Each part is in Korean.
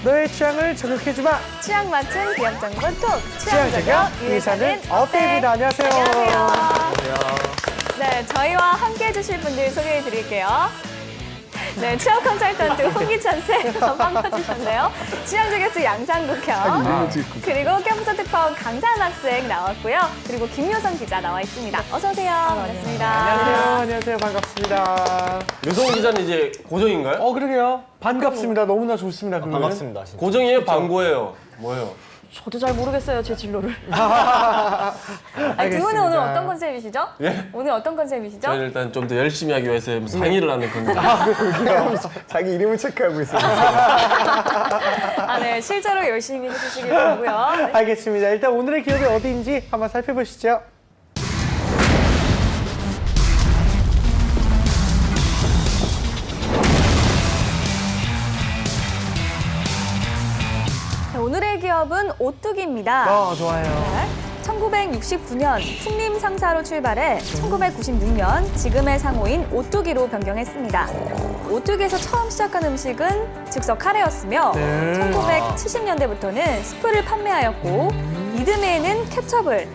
너의 취향을 저격해주마. 취향 맞춘 기업 정보 톡. 취향 저격 의사는 어때입니다. 안녕하세요. 안녕하세요. 네, 저희와 함께 해주실 분들 소개해 드릴게요. 네, 취업 컨설턴트 홍기찬 쌤 건방 퍼주셨네요. 취향 저격수 양상국형. 그리고 캠퍼스 특파원 강산 학생 나왔고요. 그리고 김효선 기자 나와 있습니다. 어서 오세요. 반갑습니다. 안녕하세요. 반갑습니다. 유성 기자는 이제 고정인가요? 그러게요. 반갑습니다. 너무나 좋습니다. 그러면. 반갑습니다. 진짜. 고정이에요? 방고예요? 뭐예요? 저도 잘 모르겠어요, 제 진로를. 두 알겠습니다. 분은 오늘 어떤 컨셉이시죠? 예? 오늘 어떤 컨셉이시죠? 저는 일단 좀 더 열심히 하기 위해서 상의를 하는 겁니다. 자기 이름을 체크하고 있어요. 아, 네, 실제로 열심히 해주시길 바라고요. 네. 알겠습니다. 일단 오늘의 기업이 어디인지 한번 살펴보시죠. 오늘의 기업은 오뚜기입니다. 좋아요. 1969년 풍림 상사로 출발해 1996년 지금의 상호인 오뚜기로 변경했습니다. 오뚜기에서 처음 시작한 음식은 즉석 카레였으며 1970년대부터는 스프를 판매하였고 이듬해에는 케첩을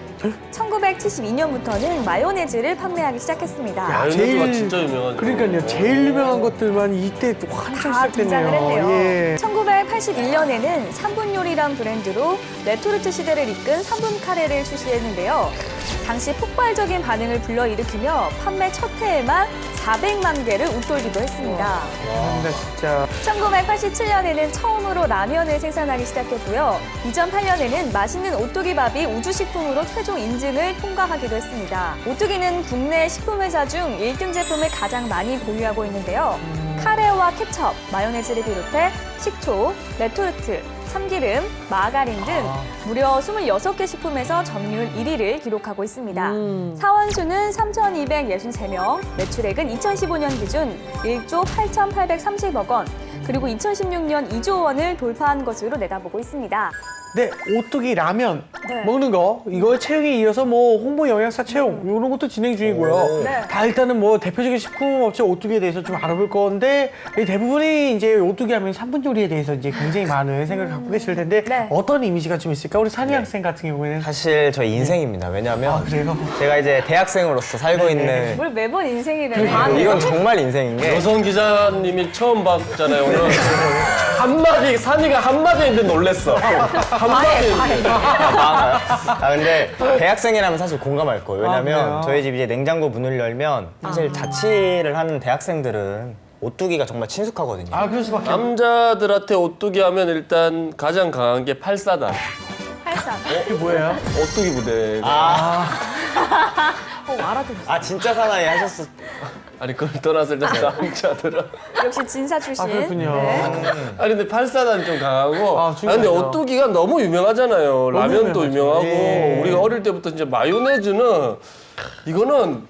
1972년부터는 마요네즈를 판매하기 시작했습니다. 마요네즈가 진짜 유명하죠. 그러니까요. 제일 유명한 것들만 이때 한창 다 등장을 시작됐네요. 했네요. 예. 1981년에는 3분 요리란 브랜드로 레토르트 시대를 이끈 3분 카레를 출시했는데요. 당시 폭발적인 반응을 불러일으키며 판매 첫 해에만 400만 개를 웃돌기도 했습니다. 근데 진짜 1987년에는 처음으로 라면을 생산하기 시작했고요. 2008년에는 맛있는 오뚜기밥이 우주식품으로 최종 인증을 통과하기도 했습니다. 오뚜기는 국내 식품회사 중 1등 제품을 가장 많이 보유하고 있는데요. 카레와 케첩, 마요네즈를 비롯해 식초, 레토르트, 참기름, 마가린 등 무려 26개 식품에서 점유율 1위를 기록하고 있습니다. 사원수는 3,263명, 매출액은 2015년 기준 1조 8,830억 원, 그리고 2016년 2조 원을 돌파한 것으로 내다보고 있습니다. 네, 오뚜기 라면 네. 먹는 거 이거 채용에 이어서 뭐 홍보 영양사 채용 이런 것도 진행 중이고요. 네. 다 일단은 뭐 대표적인 식품업체 오뚜기에 대해서 좀 알아볼 건데 대부분이 이제 오뚜기 하면 3분 요리에 대해서 이제 굉장히 많은 생각을 갖고 계실 텐데 네. 어떤 이미지가 좀 있을까? 우리 산희 학생 같은 경우에는 사실 저희 인생입니다. 왜냐하면 그래요? 제가 이제 대학생으로서 살고 있는 뭘 매번 인생이래. 이건 정말 인생인 게 여성 기자님이 처음 봤잖아요, 오늘. 한마디, 산이가 한마디 했는데 놀랬어. 한마디 했는데. 근데 대학생이라면 사실 공감할 거예요. 그래요? 왜냐면 저희 집 이제 냉장고 문을 열면 사실 자취를 하는 대학생들은 오뚜기가 정말 친숙하거든요. 그럴 수밖에 남자들한테 오뚜기 하면 일단 가장 강한 게 팔사단. 팔상. 이게 뭐예요? 오뚜기 부대. 아 진짜 사나이 하셨어. 아니, 그걸 떠나서 일단 남자들은. 역시 진사 출신. 그렇군요. 네. 아니, 근데 팔사단이 좀 강하고. 근데 중요하죠. 오뚜기가 너무 유명하잖아요. 라면도 유명하죠. 유명하고. 예. 우리가 어릴 때부터 이제 마요네즈는 이거는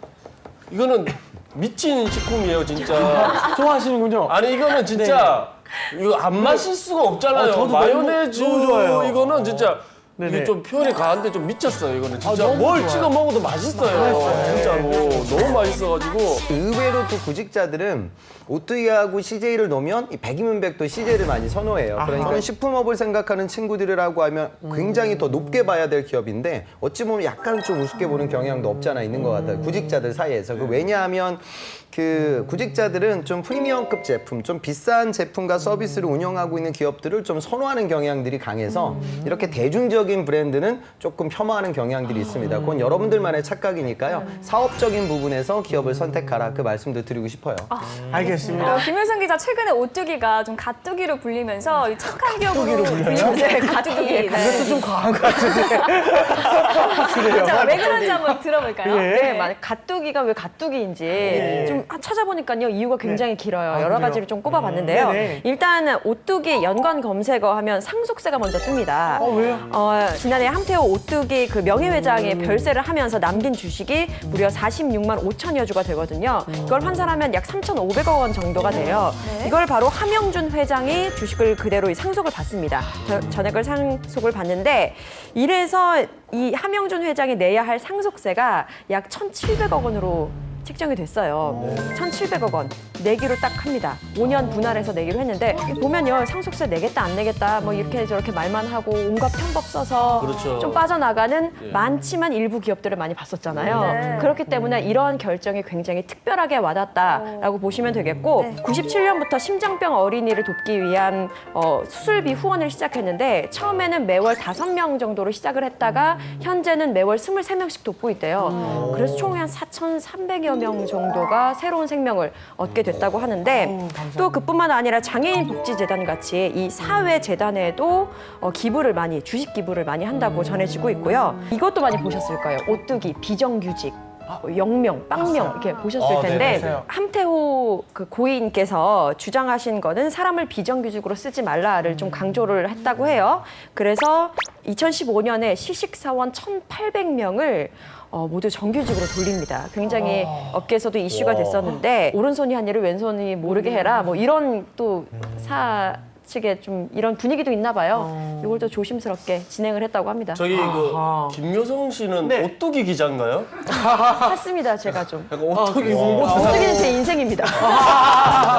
미친 식품이에요, 진짜. 좋아하시는군요. 아니, 이거는 진짜 이거 안 마실 수가 없잖아요. 저도 마요네즈 너무 좋아해요. 이거는 진짜 네네. 이게 좀 표현이 가한데 좀 미쳤어요. 이거는 진짜 너무 뭘 좋아요. 찍어 먹어도 맛있어요. 진짜로 너무 맛있어가지고. 의외로 또 구직자들은 오뚜기하고 CJ를 놓으면 이 백이면백도 CJ를 많이 선호해요. 그러니까 식품업을 생각하는 친구들이라고 하면 굉장히 더 높게 봐야 될 기업인데 어찌 보면 약간 좀 우습게 보는 경향도 없지 않아 있는 것 같아요. 구직자들 사이에서. 왜냐하면 그 구직자들은 좀 프리미엄급 제품, 좀 비싼 제품과 서비스를 운영하고 있는 기업들을 좀 선호하는 경향들이 강해서 이렇게 대중적인 브랜드는 조금 폄하하는 경향들이 있습니다. 그건 여러분들만의 착각이니까요. 사업적인 부분에서 기업을 선택하라 그 말씀도 드리고 싶어요. 알겠습니다. 김효선 기자 최근에 오뚜기가 좀 가뚜기로 불리면서 이 착한 기업으로 불리면서 가뚜기. 네. 그것도 좀 과한 것 같은데. 그래요. 자, 왜 그런지 한번 들어볼까요? 예. 네, 가뚜기가 왜 가뚜기인지 좀 찾아보니까요 이유가 굉장히 길어요. 여러 그래요? 가지를 좀 꼽아봤는데요. 네네. 일단 오뚜기 연관 검색어 하면 상속세가 먼저 뜹니다. 왜요? 지난해 함태호 오뚜기 그 명예회장에 별세를 하면서 남긴 주식이 무려 46만 5천여 주가 되거든요. 이걸 환산하면 약 3,500억 원 정도가 돼요. 네. 이걸 바로 함영준 회장이 주식을 그대로 상속을 받습니다. 전액을 상속을 받는데 이래서 이 함영준 회장이 내야 할 상속세가 약 1,700억 원으로 책정이 됐어요. 1,700억 원. 내기로 딱 합니다. 5년 분할해서 내기로 했는데 보면요 상속세 내겠다 안 내겠다 뭐 이렇게 저렇게 말만 하고 온갖 편법 써서 그렇죠. 좀 빠져나가는 많지만 일부 기업들을 많이 봤었잖아요. 네. 그렇기 때문에 이러한 결정이 굉장히 특별하게 와닿았다라고 보시면 되겠고 네. 97년부터 심장병 어린이를 돕기 위한 수술비 후원을 시작했는데 처음에는 매월 5명 정도로 시작을 했다가 현재는 매월 23명씩 돕고 있대요. 그래서 총 한 4,300여 명 정도가 새로운 생명을 얻게 됐다고 하는데 또 그뿐만 아니라 장애인 복지재단 같이 이 사회재단에도 기부를 많이 주식 기부를 많이 한다고 전해지고 있고요. 이것도 많이 보셨을 거예요. 오뚜기 비정규직. 영명, 빵명 이렇게 보셨을 텐데 맞아요. 함태호 그 고인께서 주장하신 거는 사람을 비정규직으로 쓰지 말라를 좀 강조를 했다고 해요. 그래서 2015년에 시식사원 1,800명을 모두 정규직으로 돌립니다. 굉장히 업계에서도 이슈가 됐었는데 오른손이 한 일을 왼손이 모르게 해라 뭐 이런 또 측에 좀 이런 분위기도 있나 봐요. 이걸 또 조심스럽게 진행을 했다고 합니다. 저기 김효성 씨는 네. 오뚜기 기자인가요? 했습니다, 제가 좀. 약간 오뚜기 홍보대사. 오뚜기는 제 인생입니다.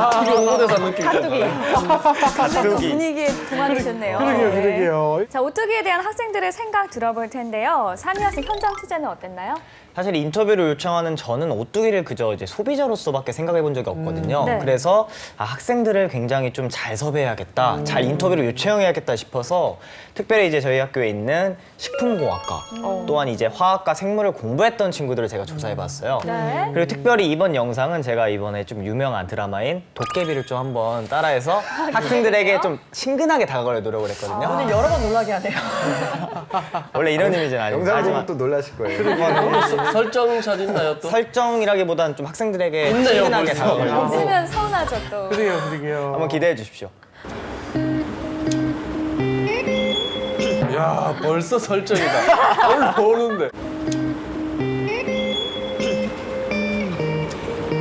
오뚜기 홍보대사 느낌 가뚜기. 있잖아요. 또 분위기에 동안이셨네요. 그러게요. 자, 오뚜기에 대한 학생들의 생각 들어볼 텐데요. 산희 학생 현장 취재는 어땠나요? 사실 인터뷰를 요청하는 저는 오뚜기를 그저 이제 소비자로서밖에 생각해 본 적이 없거든요. 네. 그래서 학생들을 굉장히 좀 잘 섭외해야겠다, 잘 인터뷰를 요청해야겠다 싶어서 특별히 이제 저희 학교에 있는 식품공학과 또한 이제 화학과 생물을 공부했던 친구들을 제가 조사해 봤어요. 네. 그리고 특별히 이번 영상은 제가 이번에 좀 유명한 드라마인 도깨비를 좀 한번 따라해서 학생들에게 좀 친근하게 다가갈 노력을 했거든요. 오늘 여러 번 놀라게 하네요. 원래 이런 이미지는 아닙니다. 영상 보면 하지만 또 놀라실 거예요. 설정샷 있나요 또? 설정이라기보다는 좀 학생들에게 있네요, 친근하게 벌써. 다가가려고 없으면 서운하죠, 또. 그러게요. 한번 기대해 주십시오. 야 벌써 설정이다. 올라오는데.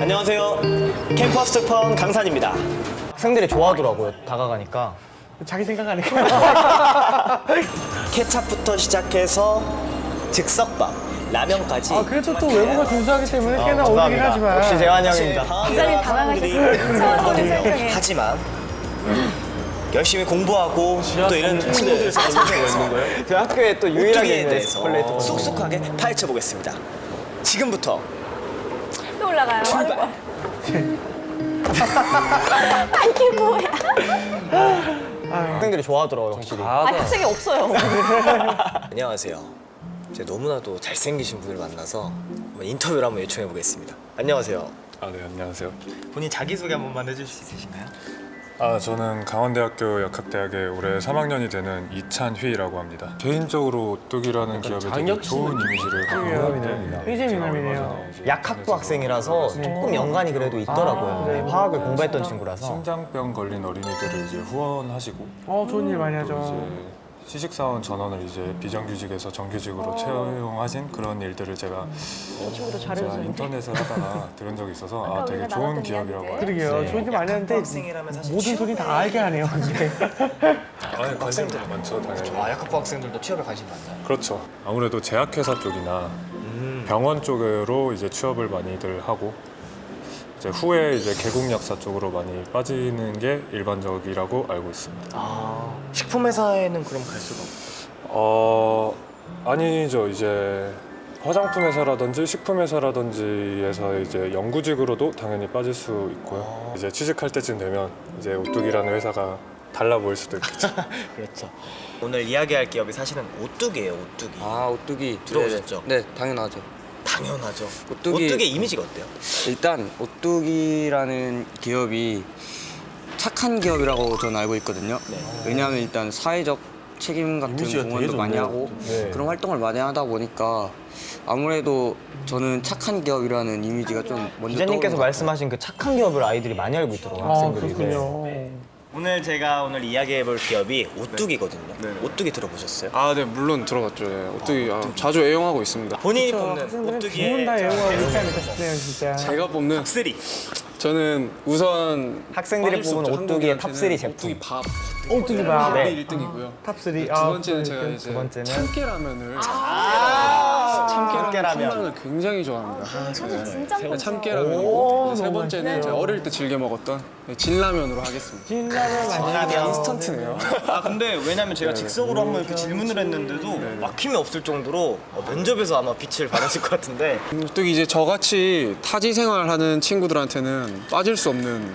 안녕하세요. 캠퍼스 특파원 강산입니다. 학생들이 좋아하더라고요. 다가가니까. 자기 생각 아닐까요? 케찹부터 시작해서 즉석밥, 라면까지. 그래도 또 외모가 준수하기 때문에 꽤나 어울리긴 감사합니다. 하지만. 역시 재환이 형입니다. 기자님 당황하셨어요. 처음 보는 설정에. 하지만 열심히 공부하고 또 이런 친구들 사이에서 저 학교에 또 유일하게 오뚜기에 있는 대해서 콜레이터. 쑥쑥하게 파헤쳐 보겠습니다. 지금부터 또 올라가요. 출발. 이게 뭐야? 학생들이 좋아하더라고요, 확실히. 학생이 없어요. 안녕하세요. 제가 너무나도 잘생기신 분을 만나서 한번 인터뷰를 한번 요청해 보겠습니다. 안녕하세요. 아, 네, 안녕하세요. 본인 자기소개 한 번만 해주실 수 있으신가요? 저는 강원대학교 약학대학의 올해 3학년이 되는 이찬휘라고 합니다. 개인적으로 오뚜기라는 기업에 되게 장혁 좋은 씨는 이미지를 갖고 있는데 굉장히 제가 얼마 미남이네요. 전에 이제 약학부 학생이라서 조금 연관이 그래도 있더라고요. 네, 화학을 공부했던 친구라서. 심장병 걸린 어린이들을 이제 후원하시고 좋은 일 많이 또 하죠. 이제 시식사원 전원을 이제 비정규직에서 정규직으로 채용하신 그런 일들을 제가 친구도 제가 잘해주는데. 인터넷을 하다가 들은 적이 있어서 아까 되게 우리가 좋은 나눴던 기업이라고 이야기인데. 그러게요. 좋은 일 많이 하는데 학생이라면 사실 모든 소리 다 알게 하네요. 이제. 관심 많죠, 당연히. 약학부 학생들도 취업에 관심 많나요? 그렇죠. 아무래도 제약회사 쪽이나 병원 쪽으로 이제 취업을 많이들 하고 이제 후에 이제 개국약사 쪽으로 많이 빠지는 게 일반적이라고 알고 있습니다. 식품회사에는 그럼 갈 수가 없어요? 아니죠. 이제 화장품 회사라든지 식품 회사라든지에서 이제 연구직으로도 당연히 빠질 수 있고요. 이제 취직할 때쯤 되면 이제 오뚜기라는 회사가 달라 보일 수도 있겠죠. 그렇죠. 오늘 이야기할 기업이 사실은 오뚜기예요. 오뚜기. 오뚜기 들어보셨죠? 네, 당연하죠. 당연하죠. 오뚜기- 오뚜기의 이미지가 어때요? 일단 오뚜기라는 기업이 착한 기업이라고 저는 알고 있거든요. 왜냐하면 일단 사회적 책임 같은 이미지가 되게 공헌도 많이 좋네요. 하고 그런 활동을 많이 하다 보니까 아무래도 저는 착한 기업이라는 이미지가 좀 먼저 기자님께서 떠오르는 것 말씀하신 그 착한 기업을 아이들이 많이 알고 있더라고요, 학생들이. 그렇군요. 제가 오늘 이야기해볼 기업이 오뚜기거든요. 오뚜기 들어보셨어요? 네, 물론 들어봤죠. 네. 오뚜기 자주 애용하고 있습니다. 본인이 뽑는 학생들은 오뚜기의 기분 다 애용하고 있지 않을까 싶네요, 진짜. 제가 뽑는 탑3. 저는 우선 학생들이 뽑은 오뚜기의 탑3 제품. 밥 오뚜기 밥. 네. 1등이고요. 탑3. 두 번째는 제가 이제 두 번째는 참깨라면을 참깨라면. 굉장히 좋아합니다. 진짜 네, 참깨라면. 세 너무 번째는 제가 어릴 때 즐겨 먹었던 진라면으로 하겠습니다. 진라면 인스턴트네요. 아 근데 왜냐면 제가 즉석으로 한번 이렇게 질문을 했는데도 막힘이 없을 정도로 면접에서 아마 빛을 발하실 것 같은데. 또 이제 저같이 타지 생활하는 친구들한테는 빠질 수 없는.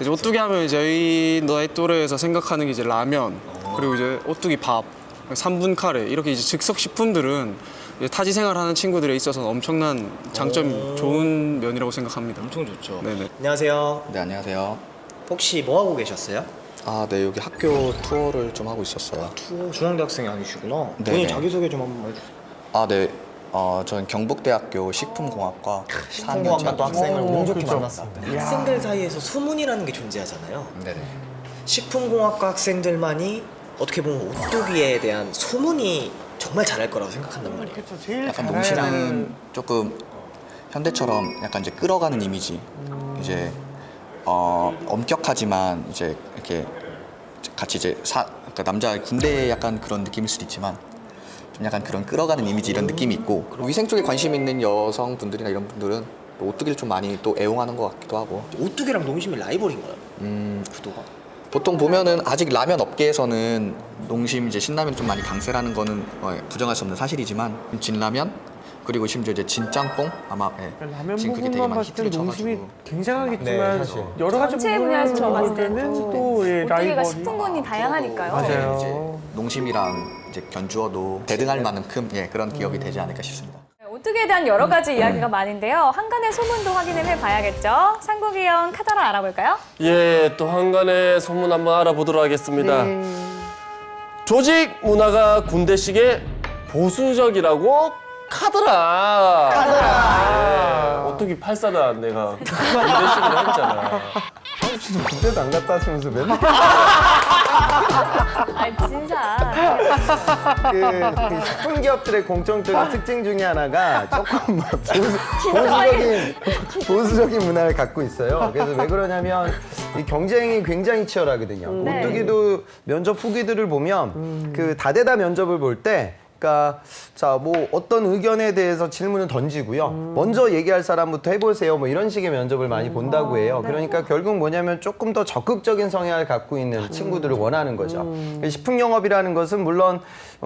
이제 오뚜기 하면 저희 나이 또래에서 생각하는 게 이제 라면, 그리고 이제 오뚜기 밥, 3분 카레 이렇게 이제 즉석 식품들은 이제 타지 생활하는 친구들에 있어서 엄청난 장점, 좋은 면이라고 생각합니다. 엄청 좋죠. 네네. 안녕하세요. 네, 안녕하세요. 혹시 뭐 하고 계셨어요? 아, 네, 여기 학교 투어를 좀 하고 있었어요. 투어 중앙대학생이 아니시구나. 네, 본인 네. 자기소개 좀 한번 해주세요. 아, 네. 저는 경북대학교 식품공학과 4학년 또 학생을 운 좋게 만났습니다. 학생들 사이에서 소문이라는 게 존재하잖아요. 네네. 식품공학과 학생들만이 어떻게 보면 오뚜기에 대한 소문이 정말 잘할 거라고 생각한단 말이에요. 그렇죠. 제일 약간 잘하는- 농심은 조금 현대처럼 약간 이제 끌어가는 이미지. 이제 엄격하지만 이제 이렇게 같이 이제 그러니까 남자 군대 약간 그런 느낌일 수도 있지만 좀 약간 그런 끌어가는 이미지 이런 느낌이 있고, 그리고 위생 쪽에 관심 있는 여성분들이나 이런 분들은 또 오뚜기를 좀 많이 또 애용하는 것 같기도 하고. 오뚜기랑 농심이 라이벌인가요? 구도가? 보통 보면은 아직 라면 업계에서는 농심 이제 신라면 좀 많이 강세라는 거는 부정할 수 없는 사실이지만, 진라면 그리고 심지어 이제 진짬뽕 아마 라면 지금 그게 되게 부분만 많이 봤을 때는 히트를 농심이 쳐가지고. 굉장하겠지만 네, 사실. 여러 가지 전체 부분을 분야에서 봤을 봤을 때는 때는 또 오뚜기가 라이벌이 식품군이 다양하니까요. 맞아요. 이제 농심이랑 이제 견주어도 대등할 만큼 그런 기업이 되지 않을까 싶습니다. 오뚜기에 대한 여러 가지 이야기가 많은데요. 한간의 소문도 확인을 해봐야겠죠. 상국이 형 카더라 알아볼까요? 예, 또 한간의 소문 한번 알아보도록 하겠습니다. 조직 문화가 군대식의 보수적이라고 카더라. 오뚜기 84단 내가 군대식으로 했잖아. 그때도 안 갔다 하시면서 맨날 아, 진짜. 그 식품 기업들의 공통적인 특징 중에 하나가 조금 뭐 보수적인 문화를 갖고 있어요. 그래서 왜 그러냐면 이 경쟁이 굉장히 치열하거든요. 네. 오뚜기도 면접 후기들을 보면 그 다대다 면접을 볼 때 그러니까 자 뭐 어떤 의견에 대해서 질문을 던지고요. 먼저 얘기할 사람부터 해보세요. 뭐 이런 식의 면접을 많이 본다고 해요. 그러니까 결국 뭐냐면 조금 더 적극적인 성향을 갖고 있는 친구들을 원하는 거죠. 식품 영업이라는 것은 물론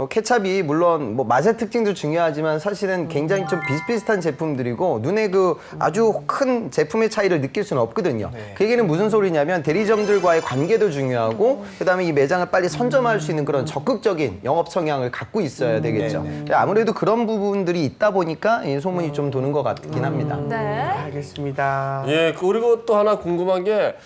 케찹이 물론 뭐 맛의 특징도 중요하지만 사실은 굉장히 좀 비슷비슷한 제품들이고 눈에 그 아주 큰 제품의 차이를 느낄 수는 없거든요. 그 얘기는 무슨 소리냐면 대리점들과의 관계도 중요하고 그다음에 이 매장을 빨리 선점할 수 있는 그런 적극적인 영업 성향을 갖고 있어야 되겠죠. 아무래도 그런 부분들이 있다 보니까 이 소문이 좀 도는 것 같긴 합니다. 네. 알겠습니다. 예, 그리고 또 하나 궁금한 게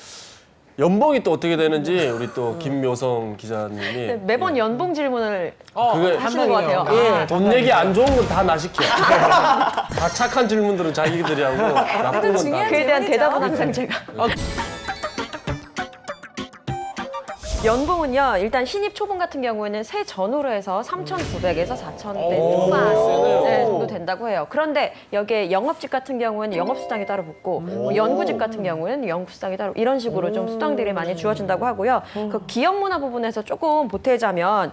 연봉이 또 어떻게 되는지 우리 또 김묘성 기자님이 매번 연봉 질문을 그게 하시는 것 같아요. 예, 돈 얘기 안 좋은 건 다 나 시켜. 다 착한 질문들은 자기들이 하고 나쁜 건 다. 그에 대한 질문이죠. 대답은 항상 제가. 연봉은요, 일단 신입 초봉 같은 경우에는 새 전후로 해서 3,900에서 4,000대 초반 정도 된다고 해요. 그런데 여기에 영업직 같은 경우에는 영업수당이 따로 붙고 뭐 연구직 같은 경우에는 연구수당이 따로 이런 식으로 좀 수당들이 많이 주어진다고 하고요. 그 기업 문화 부분에서 조금 보태자면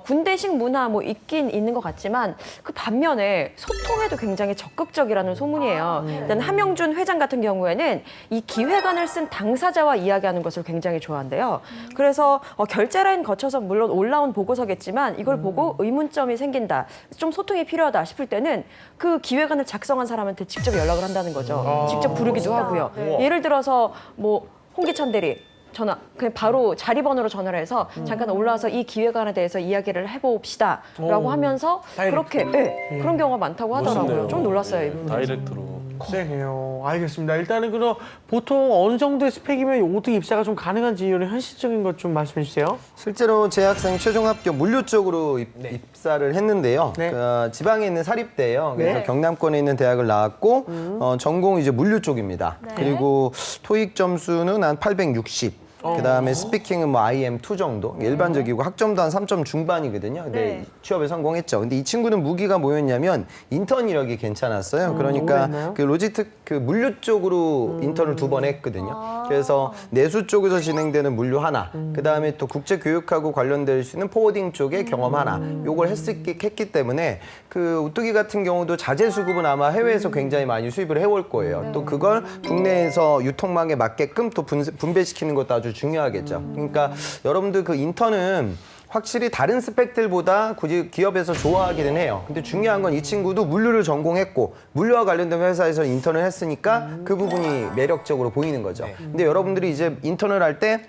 군대식 문화 뭐 있긴 있는 것 같지만 그 반면에 소통에도 굉장히 적극적이라는 소문이에요. 일단 함영준 회장 같은 경우에는 이 기획안을 쓴 당사자와 이야기하는 것을 굉장히 좋아한대요. 그래서 결제 라인 거쳐서 물론 올라온 보고서겠지만 이걸 보고 의문점이 생긴다, 좀 소통이 필요하다 싶을 때는 그 기획안을 작성한 사람한테 직접 연락을 한다는 거죠. 직접 부르기도 하고요. 예를 들어서 뭐 홍기찬 대리 전화, 그냥 바로 자리 번호로 전화를 해서 잠깐 올라와서 이 기획안에 대해서 이야기를 해봅시다라고 하면서 그렇게 그런 경우가 많다고 하더라고요. 멋있네요. 좀 놀랐어요, 이분. 다이렉트로. 쎄해요. 알겠습니다. 일단은 그럼 보통 어느 정도의 스펙이면 오뚜기 입사가 좀 가능한지 이런 현실적인 것 좀 말씀해 주세요. 실제로 제 학생이 최종 합격 물류 쪽으로 입사를 했는데요. 네. 그 지방에 있는 사립대예요. 그래서 네. 경남권에 있는 대학을 나왔고 전공 이제 물류 쪽입니다. 그리고 토익 점수는 한 860. 그다음에 스피킹은 뭐 IM2 정도 일반적이고 학점도 한 3점 중반이거든요. 근데 취업에 성공했죠. 근데 이 친구는 무기가 뭐였냐면 인턴 이력이 괜찮았어요. 그러니까 그 로지텍 그 물류 쪽으로 인턴을 2번 했거든요. 그래서 내수 쪽에서 진행되는 물류 하나, 그다음에 또 국제 교육하고 관련될 수 있는 포워딩 쪽의 경험 하나, 요걸 했기 때문에 그 오뚜기 같은 경우도 자재 수급은 아마 해외에서 굉장히 많이 수입을 해올 거예요. 또 그걸 국내에서 유통망에 맞게끔 또 분배시키는 것도 아주 중요하겠죠. 그러니까 여러분들 그 인턴은 확실히 다른 스펙들보다 굳이 기업에서 좋아하기는 해요. 근데 중요한 건 이 친구도 물류를 전공했고 물류와 관련된 회사에서 인턴을 했으니까 그 부분이 매력적으로 보이는 거죠. 근데 여러분들이 이제 인턴을 할 때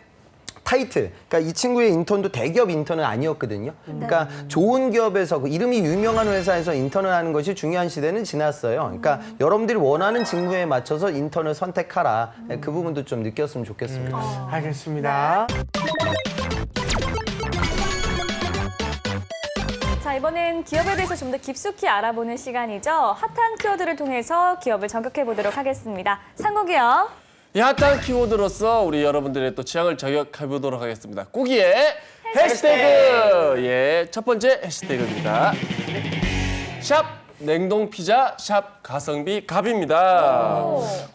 타이틀, 그러니까 이 친구의 인턴도 대기업 인턴은 아니었거든요. 그러니까 좋은 기업에서 그 이름이 유명한 회사에서 인턴을 하는 것이 중요한 시대는 지났어요. 그러니까 여러분들이 원하는 직무에 맞춰서 인턴을 선택하라. 그 부분도 좀 느꼈으면 좋겠습니다. 알겠습니다. 자, 이번엔 기업에 대해서 좀 더 깊숙이 알아보는 시간이죠. 핫한 키워드를 통해서 기업을 저격해 보도록 하겠습니다. 상고기업. 이 핫한 키워드로서 우리 여러분들의 또 취향을 저격해 보도록 하겠습니다. 꾸기의 해시태그. 예, 첫 번째 해시태그입니다. 샵 냉동 피자, 샵 가성비 갑입니다.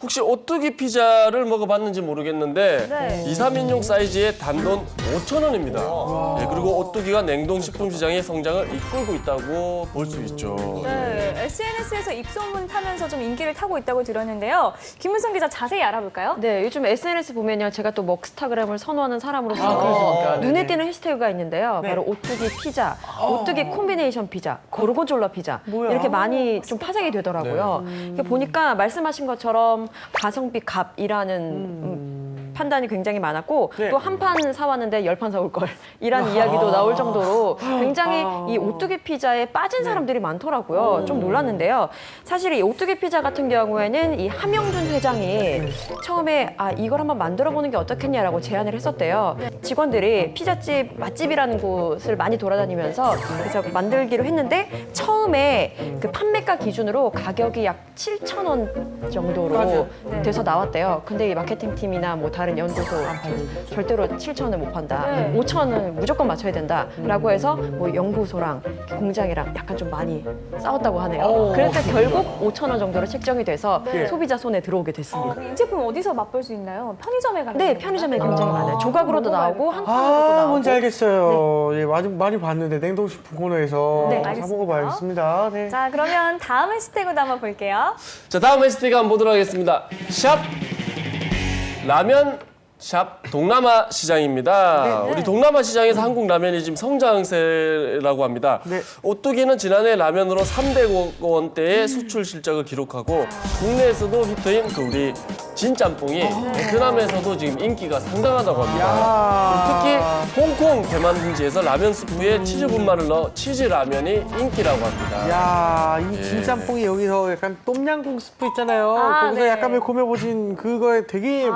혹시 오뚜기 피자를 먹어봤는지 모르겠는데 2, 3인용 사이즈의 단돈 5,000원입니다. 예, 그리고 오뚜기가 냉동식품 시장의 성장을 이끌고 있다고 볼 수 있죠. 네, SNS에서 입소문 타면서 좀 인기를 타고 있다고 들었는데요. 김문성 기자 자세히 알아볼까요? 네, 요즘 SNS 보면요. 제가 또 먹스타그램을 선호하는 사람으로서 눈에 띄는 해시태그가 있는데요. 바로 오뚜기 피자, 오뚜기 콤비네이션 피자, 고르곤졸라 피자 이렇게 많이 좀 파생이 되더라고요. 이게 보니까 말씀하신 것처럼 가성비 갑이라는 판단이 굉장히 많았고 또 한 판 사왔는데 10판 사올 걸 이란 이야기도 나올 정도로 굉장히 이 오뚜기 피자에 빠진 사람들이 많더라고요. 좀 놀랐는데요. 사실 이 오뚜기 피자 같은 경우에는 이 함영준 회장이 처음에 이걸 한번 만들어보는 게 어떻겠냐라고 제안을 했었대요. 직원들이 피자집 맛집이라는 곳을 많이 돌아다니면서 그래서 만들기로 했는데 처음에 그 판매가 기준으로 가격이 약 7,000원 정도로 돼서 나왔대요. 근데 이 마케팅 팀이나 뭐 다른 연구소 절대로 7,000원을 못 판다. 5,000원을 무조건 맞춰야 된다라고 해서 뭐 연구소랑 공장이랑 약간 좀 많이 싸웠다고 하네요. 그래서 결국 5,000원 정도로 책정이 돼서 소비자 손에 들어오게 됐습니다. 이 제품 어디서 맛볼 수 있나요? 편의점에 가면? 네, 편의점에 굉장히 많아요. 조각으로도 나오고 한 칸으로도 나오고. 뭔지 알겠어요. 예, 많이 봤는데 냉동식품 코너에서 네, 사 알겠습니다. 먹어봐야겠습니다. 네. 자, 그러면 다음 해시태그도 한번 볼게요. 자, 다음 해시태그 한번 보도록 하겠습니다. 샵 라면 샵 동남아 시장입니다. 우리 동남아 시장에서 한국 라면이 지금 성장세라고 합니다. 오뚜기는 지난해 라면으로 300억 원대의 수출 실적을 기록하고 국내에서도 히트인 그 우리 진짬뽕이 베트남에서도 지금 인기가 상당하다고 합니다. 특히 홍콩 대만 등지에서 라면 스프에 치즈 분말을 넣어 치즈 라면이 인기라고 합니다. 야, 이 진짬뽕이 여기서 약간 똠양꿍 스프 있잖아요. 거기서 약간 매콤해보진 그거에 되게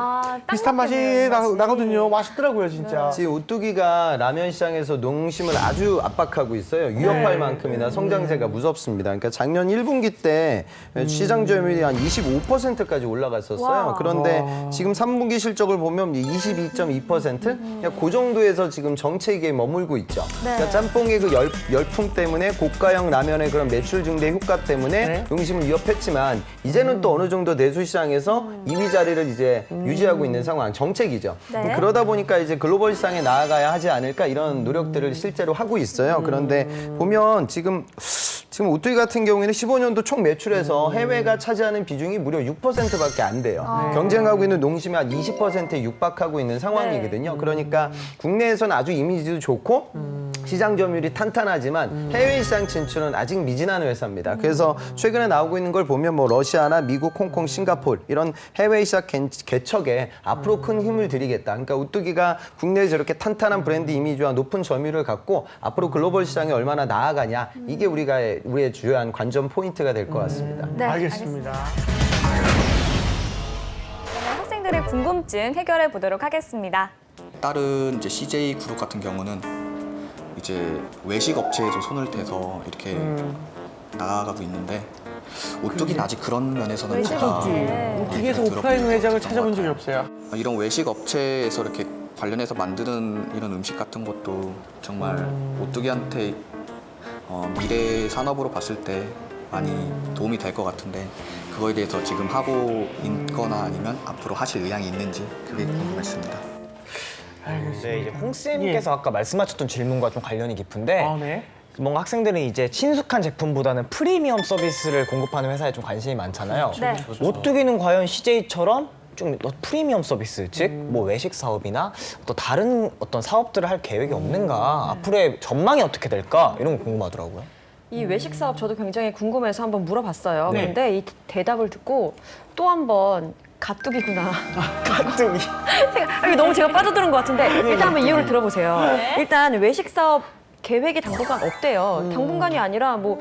비슷한 맛이 나거든요. 맛있더라고요, 진짜. 지금 오뚜기가 라면 시장에서 농심을 아주 압박하고 있어요. 위협할 만큼이나 성장세가 무섭습니다. 그러니까 작년 1분기 때 시장 점유율이 한 25%까지 올라갔었어요. 그런데 지금 3분기 실적을 보면 22.2%? 그 정도에서 지금 정체기에 머물고 있죠. 그러니까 짬뽕의 그 열풍 때문에 고가형 라면의 그런 매출 증대 효과 때문에 농심을 위협했지만 이제는 또 어느 정도 내수 시장에서 2위 자리를 이제 유지하고 있는 상황, 정책이죠. 그러다 보니까 이제 글로벌 시장에 나아가야 하지 않을까 이런 노력들을 실제로 하고 있어요. 그런데 보면 지금 오뚜기 같은 경우에는 15년도 총 매출에서 해외가 차지하는 비중이 무려 6%밖에 안 돼요. 경쟁하고 있는 농심이 한 20%에 육박하고 있는 상황이거든요. 그러니까 국내에서는 아주 이미지도 좋고 시장 점유율이 탄탄하지만 해외 시장 진출은 아직 미진한 회사입니다. 그래서 최근에 나오고 있는 걸 보면 뭐 러시아나 미국, 홍콩, 싱가포르 이런 해외 시장 개척에 앞으로 큰 힘을 들이겠다. 그러니까 오뚜기가 국내에 저렇게 탄탄한 브랜드 이미지와 높은 점유율을 갖고 앞으로 글로벌 시장에 얼마나 나아가냐 이게 우리의 주요한 관전 포인트가 될 것 같습니다. 네, 알겠습니다. 그러면 학생들의 궁금증 해결해 보도록 하겠습니다. 다른 이제 CJ 그룹 같은 경우는 이제 외식 업체에도 손을 대서 이렇게 나아가고 있는데 오뚜기는 아직 그런 면에서는 외식 제가 업체. 오뚜기에서 오프라인 회장을 찾아본 적이 없어요. 이런 외식 업체에서 이렇게 관련해서 만드는 이런 음식 같은 것도 정말 오뚜기한테 미래 산업으로 봤을 때 많이 도움이 될 것 같은데 그거에 대해서 지금 하고 있거나 아니면 앞으로 하실 의향이 있는지 그게 궁금했습니다. 네, 이제 홍쌤께서 아까 말씀하셨던 질문과 좀 관련이 깊은데 네. 뭔가 학생들은 이제 친숙한 제품보다는 프리미엄 서비스를 공급하는 회사에 좀 관심이 많잖아요. 네. 오뚜기는 과연 CJ처럼 좀 프리미엄 서비스, 즉 뭐 외식 사업이나 또 다른 어떤 사업들을 할 계획이 없는가, 앞으로의 전망이 어떻게 될까 이런 거 궁금하더라고요. 이 외식 사업 저도 굉장히 궁금해서 한번 물어봤어요. 네. 그런데 이 대답을 듣고 또 한번 가뜩이구나. 가뜩이. 이게 너무 제가 빠져드는 것 같은데 일단 한번 이유를 들어보세요. 일단 외식 사업 계획이 당분간 없대요. 당분간이 아니라 뭐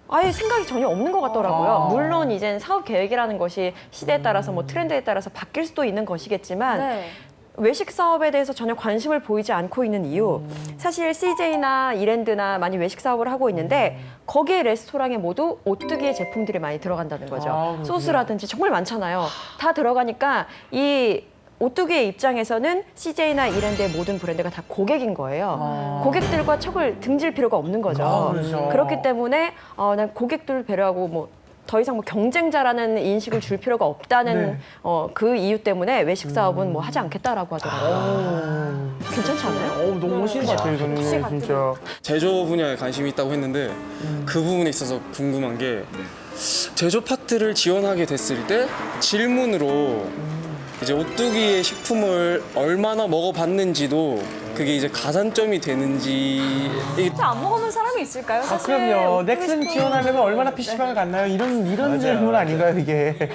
아예 생각이 전혀 없는 것 같더라고요. 물론 이젠 사업 계획이라는 것이 시대에 따라서 뭐 트렌드에 따라서 바뀔 수도 있는 것이겠지만 네. 외식 사업에 대해서 전혀 관심을 보이지 않고 있는 이유. 사실 CJ나 이랜드나 많이 외식 사업을 하고 있는데 거기에 레스토랑에 모두 오뚜기의 제품들이 많이 들어간다는 거죠. 소스라든지 정말 많잖아요. 다 들어가니까 이 오뚜기의 입장에서는 CJ나 이랜드의 모든 브랜드가 다 고객인 거예요. 고객들과 척을 등질 필요가 없는 거죠. 그렇죠. 그렇기 때문에 난 고객들을 배려하고 뭐 더 이상 뭐 경쟁자라는 인식을 줄 필요가 없다는 그 이유 때문에 외식 사업은 뭐 하지 않겠다라고 하더라고요. 괜찮지 않아요? 너무 멋있는 것 같아요, 저는 진짜. 제조 분야에 관심이 있다고 했는데 그 부분에 있어서 궁금한 게 제조 파트를 지원하게 됐을 때 질문으로 이제 오뚜기의 식품을 얼마나 먹어봤는지도 그게 이제 가산점이 되는지 진짜 안 먹어본 사람이 있을까요? 아, 사실 그럼요. 오뚜기 넥슨 식품- 지원하려면 얼마나 PC방을 갔나요? 이런 질문 아닌가요, 이게?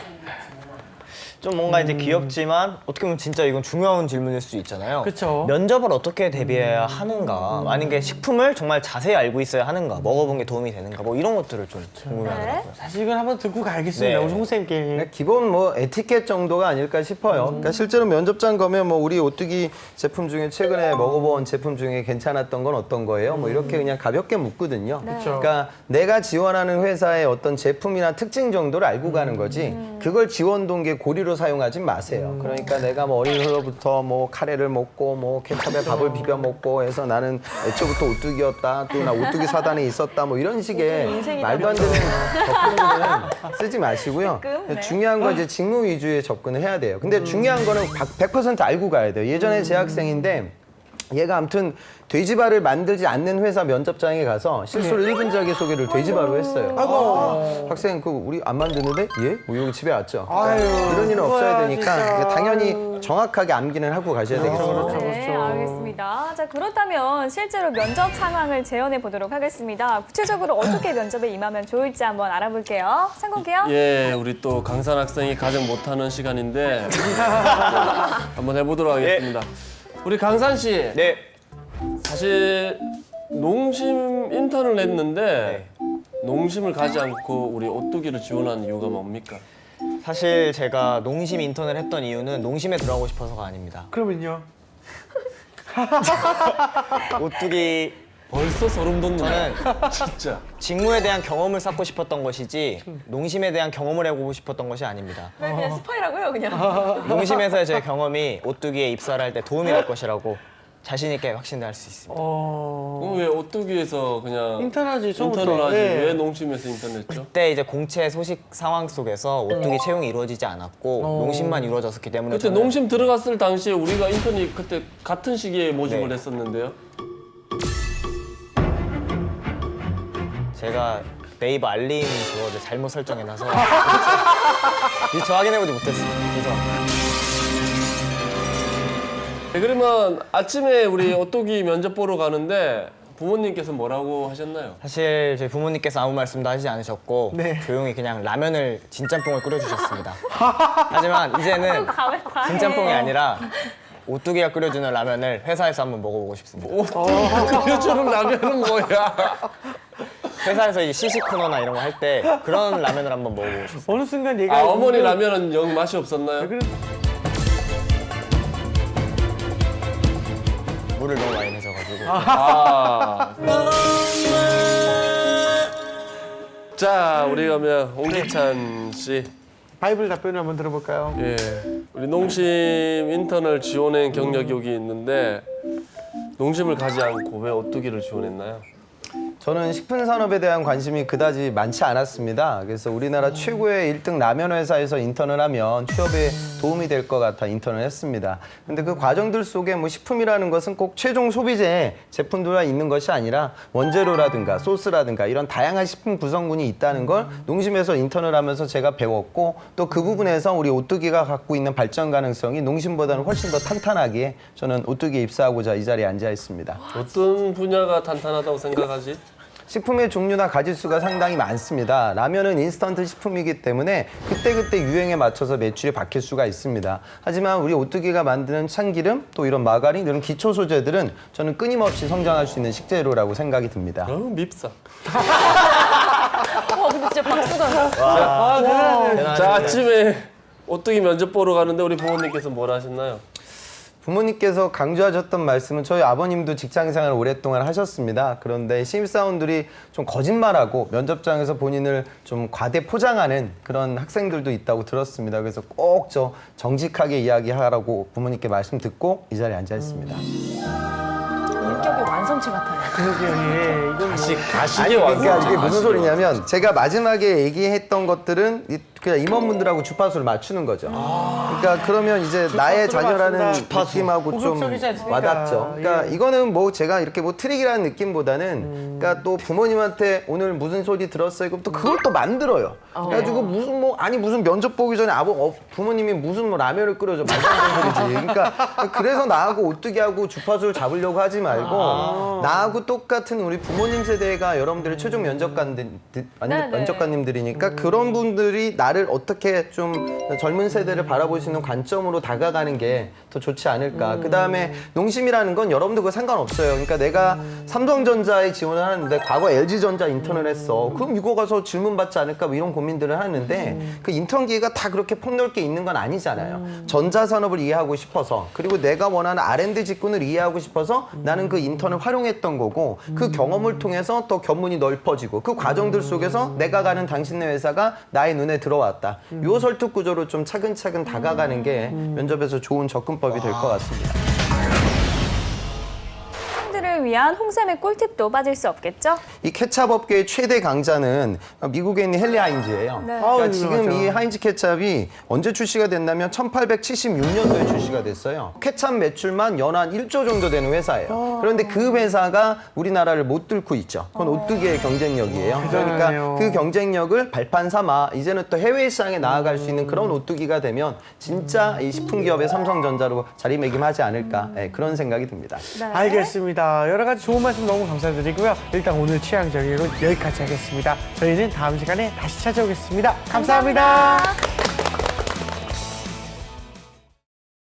좀 뭔가 이제 귀엽지만 어떻게 보면 진짜 이건 중요한 질문일 수 있잖아요. 그쵸. 면접을 어떻게 대비해야 하는가, 만약에 식품을 정말 자세히 알고 있어야 하는가, 먹어본 게 도움이 되는가, 뭐 이런 것들을 좀 궁금해하더라고요. 사실 이건 한번 듣고 가야겠습니다, 네. 우리 홍쌤께. 네, 기본 뭐 에티켓 정도가 아닐까 싶어요. 그러니까 실제로 면접장 가면 뭐 우리 오뚜기 제품 중에 최근에 먹어본 제품 중에 괜찮았던 건 어떤 거예요? 뭐 이렇게 그냥 가볍게 묻거든요. 그러니까 내가 지원하는 회사의 어떤 제품이나 특징 정도를 알고 가는 거지 그걸 지원 동기에 고리로 사용하지 마세요. 그러니까 내가 뭐 어린 시절부터 뭐 카레를 먹고 뭐 케첩에 밥을 비벼 먹고 해서 나는 애초부터 오뚜기였다. 또 나 오뚜기 사단에 있었다. 뭐 이런 식의 말도 안 되는 접근들은 쓰지 마시고요. 중요한 건 이제 직무 위주의 접근을 해야 돼요. 근데 중요한 거는 100% 알고 가야 돼요. 예전에 제 학생인데 얘가 아무튼 돼지발을 만들지 않는 회사 면접장에 가서 실수로 1분 자기소개를 돼지발로 했어요. 학생 그 우리 안 만드는데? 예? 뭐 여기 집에 왔죠. 이런 일은 없어야 되니까 당연히 정확하게 암기는 하고 가셔야 되겠죠. 네, 알겠습니다. 자, 그렇다면 실제로 면접 상황을 재현해 보도록 하겠습니다. 구체적으로 어떻게 면접에 임하면 좋을지 한번 알아볼게요. 상공기요? 예, 우리 또 강산 학생이 가장 못하는 시간인데 한번 해보도록 하겠습니다. 우리 강산 씨. 네. 사실 농심 인턴을 했는데 농심을 가지 않고 우리 오뚜기를 지원한 이유가 뭡니까? 사실 제가 농심 인턴을 했던 이유는 농심에 들어가고 싶어서가 아닙니다. 그러면요? 오뚜기 벌써 소름 돋는다. 저는 진짜. 직무에 대한 경험을 쌓고 싶었던 것이지 농심에 대한 경험을 해보고 싶었던 것이 아닙니다. 그냥 스파이라고요, 그냥. 농심에서의 제 경험이 오뚜기에 입사를 할 때 도움이 될 것이라고 자신 있게 확신할 수 있습니다. 그럼 왜 오뚜기에서 그냥 인턴하지, 처음부터. 인턴을 하지 예. 왜 농심에서 인턴했죠? 그때 이제 공채 소식 상황 속에서 오뚜기 채용이 이루어지지 않았고 농심만 이루어졌기 때문에 그때 저는 농심 들어갔을 당시에 우리가 인턴이 그때 같은 시기에 모집을 네. 했었는데요. 제가 네이버 알림 그거를 잘못 설정해놔서 저 확인해보지 못했어요. 죄송합니다. 네, 그러면 아침에 우리 오뚜기 면접 보러 가는데 부모님께서 뭐라고 하셨나요? 사실 저희 부모님께서 아무 말씀도 하시지 않으셨고 조용히 그냥 라면을 진짬뽕을 끓여주셨습니다. 하지만 이제는 진짬뽕이 아니라 오뚜기가 끓여주는 라면을 회사에서 한번 먹어보고 싶습니다. 끓여주는 라면은 뭐야? 회사에서 이제 시식 코너나 이런 거 할 때 그런 라면을 한번 먹어보고 싶습니다. 어느 순간 얘가 아, 어머니 라면은 영 맛이 없었나요? 물을 너무 많이 내셔가지고. 아. 자, 우리 그러면 홍기찬 씨 바이블 답변을 한번 들어볼까요? 예, 우리 농심 인턴을 지원한 경력이 여기 있는데 농심을 가지 않고 왜 오뚜기를 지원했나요? 저는 식품 산업에 대한 관심이 그다지 많지 않았습니다. 그래서 우리나라 최고의 1등 라면 회사에서 인턴을 하면 취업에 도움이 될 것 같아 인턴을 했습니다. 근데 그 과정들 속에 뭐 식품이라는 것은 꼭 최종 소비재의 제품들만 있는 것이 아니라 원재료라든가 소스라든가 이런 다양한 식품 구성군이 있다는 걸 농심에서 인턴을 하면서 제가 배웠고 또 그 부분에서 우리 오뚜기가 갖고 있는 발전 가능성이 농심보다는 훨씬 더 탄탄하기에 저는 오뚜기에 입사하고자 이 자리에 앉아 있습니다. 어떤 분야가 탄탄하다고 생각하지? 식품의 종류나 가짓수가 상당히 많습니다. 라면은 인스턴트 식품이기 때문에 그때그때 유행에 맞춰서 매출이 바뀔 수가 있습니다. 하지만 우리 오뚜기가 만드는 참기름, 또 이런 마가린, 이런 기초 소재들은 저는 끊임없이 성장할 수 있는 식재료라고 생각이 듭니다. 밉사. 와, 근데 진짜 박수가. 자, 아침에 오뚜기 면접 보러 가는데 우리 부모님께서 뭐라 하셨나요? 부모님께서 강조하셨던 말씀은 저희 아버님도 직장 생활을 오랫동안 하셨습니다. 그런데 신입사원들이 좀 거짓말하고 면접장에서 본인을 좀 과대 포장하는 그런 학생들도 있다고 들었습니다. 그래서 꼭 저 정직하게 이야기하라고 부모님께 말씀 듣고 이 자리에 앉아 있습니다. 인격의 완성체 같아요. 그러게요. 이건 가식의 그러니까 완성. 이게 무슨 소리냐면 제가 마지막에 얘기했던 것들은 그냥 임원분들하고 주파수를 맞추는 거죠. 그러니까 그러면 이제 나의 자녀라는 느낌하고 좀 고급적이지 않습니까? 와닿죠. 그러니까 이거는 뭐 제가 이렇게 뭐 트릭이라는 느낌보다는 그러니까 또 부모님한테 오늘 무슨 소리 들었어요? 그럼 또 그걸 또 만들어요. 그래가지고 무슨 뭐 아니 무슨 면접 보기 전에 부모님이 무슨 뭐 라면을 끓여줘 말도 안 되는 소리지. 그러니까 그래서 나하고 오뚜기하고 주파수를 잡으려고 하지 말고 나하고 똑같은 우리 부모님 세대가 여러분들의 최종 면접관님들이니까 그런 분들이 나를 어떻게 좀 젊은 세대를 바라볼 수 있는 관점으로 다가가는 게 더 좋지 않을까. 그다음에 농심이라는 건 여러분들 그거 상관없어요. 그러니까 내가 삼성전자에 지원을 하는데 과거 LG전자 인턴을 했어. 그럼 이거 가서 질문 받지 않을까 뭐 이런 고민들을 하는데 그 인턴 기회가 다 그렇게 폭넓게 있는 건 아니잖아요. 전자산업을 이해하고 싶어서 그리고 내가 원하는 R&D 직군을 이해하고 싶어서 나는 그 인턴을 활용했던 거고 그 경험을 통해서 또 견문이 넓어지고 그 과정들 속에서 내가 가는 당신네 회사가 나의 눈에 들어왔다. 요 설득 구조로 좀 차근차근 다가가는 게 면접에서 좋은 접근법이 될 것 같습니다. 학생들을 위한 홍삼의 꿀팁도 빠질 수 없겠죠? 이 케찹 업계의 최대 강자는 미국에 있는 헨리 하인즈예요. 네. 그러니까 지금 이 하인즈 케찹이 언제 출시가 됐냐면 1876년도에 출시가 됐어요. 케찹 매출만 연한 1조 정도 되는 회사예요. 그런데 그 회사가 우리나라를 못 뚫고 있죠. 그건 오뚜기의 경쟁력이에요. 그러니까 그 경쟁력을 발판 삼아 이제는 또 해외 시장에 나아갈 수 있는 그런 오뚜기가 되면 진짜 이 식품기업의 삼성전자로 자리매김하지 않을까 그런 생각이 듭니다. 네. 알겠습니다. 여러 가지 좋은 말씀 너무 감사드리고요. 일단 오늘 취향적이고 여기까지 하겠습니다. 저희는 다음 시간에 다시 찾아오겠습니다. 감사합니다.